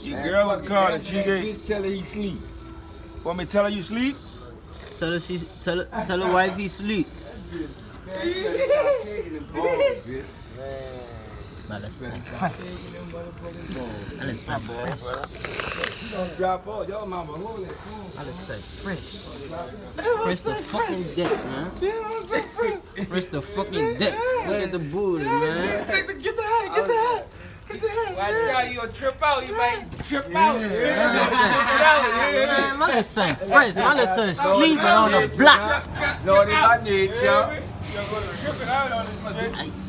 Your girl was calling. She gave. Just tell her he sleep. Want me to tell her you sleep? Tell her wife he sleep. Drop off. Your mama hold it. Fresh the fucking dick, man. Fresh the fucking dick. Look at the booty, man. Get the hat. Get the hat. Watch out, you gonna trip out. You might trip out. Man, my little son fresh. My little son sleeping on the block. Lord, if I need you. You're gonna trip it out on this.